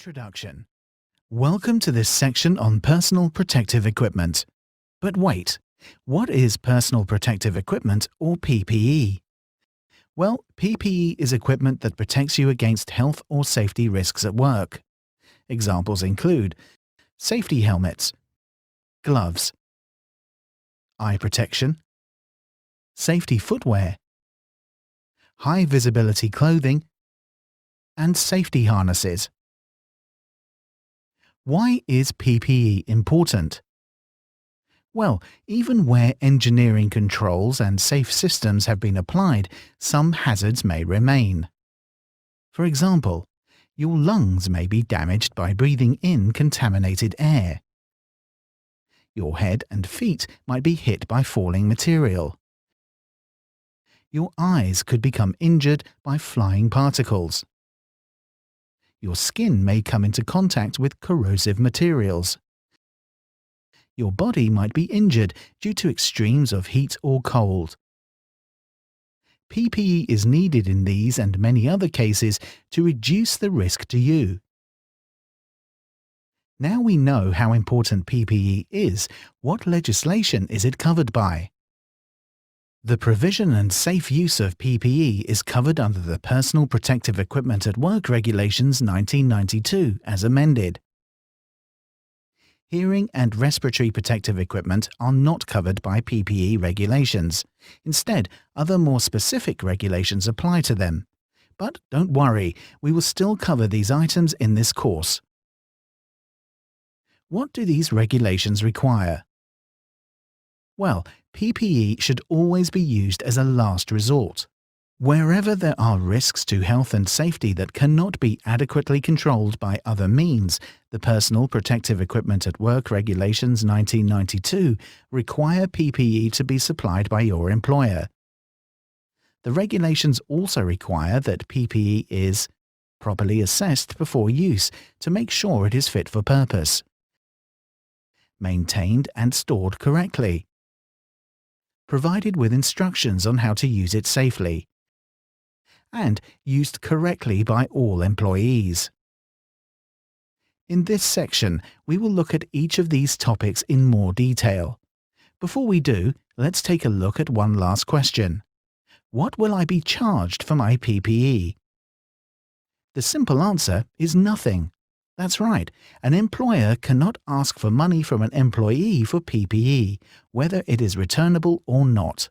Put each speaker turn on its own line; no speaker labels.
Introduction. Welcome to this section on personal protective equipment. But wait, what is personal protective equipment or PPE? Well, PPE is equipment that protects you against health or safety risks at work. Examples include safety helmets, gloves, eye protection, safety footwear, high visibility clothing, and safety harnesses. Why is PPE important? Well, even where engineering controls and safe systems have been applied, some hazards may remain. For example, your lungs may be damaged by breathing in contaminated air. Your head and feet might be hit by falling material. Your eyes could become injured by flying particles. Your skin may come into contact with corrosive materials. Your body might be injured due to extremes of heat or cold. PPE is needed in these and many other cases to reduce the risk to you. Now we know how important PPE is, what legislation is it covered by? The provision and safe use of PPE is covered under the Personal Protective Equipment at Work Regulations 1992 as amended. Hearing and respiratory protective equipment are not covered by PPE regulations. Instead, other more specific regulations apply to them. But don't worry, we will still cover these items in this course. What do these regulations require? Well, PPE should always be used as a last resort. Wherever there are risks to health and safety that cannot be adequately controlled by other means, the Personal Protective Equipment at Work Regulations 1992 require PPE to be supplied by your employer. The regulations also require that PPE is properly assessed before use to make sure it is fit for purpose, maintained and stored correctly, provided with instructions on how to use it safely, and used correctly by all employees. In this section, we will look at each of these topics in more detail. Before we do, let's take a look at one last question. What will I be charged for my PPE? The simple answer is nothing. That's right, an employer cannot ask for money from an employee for PPE, whether it is returnable or not.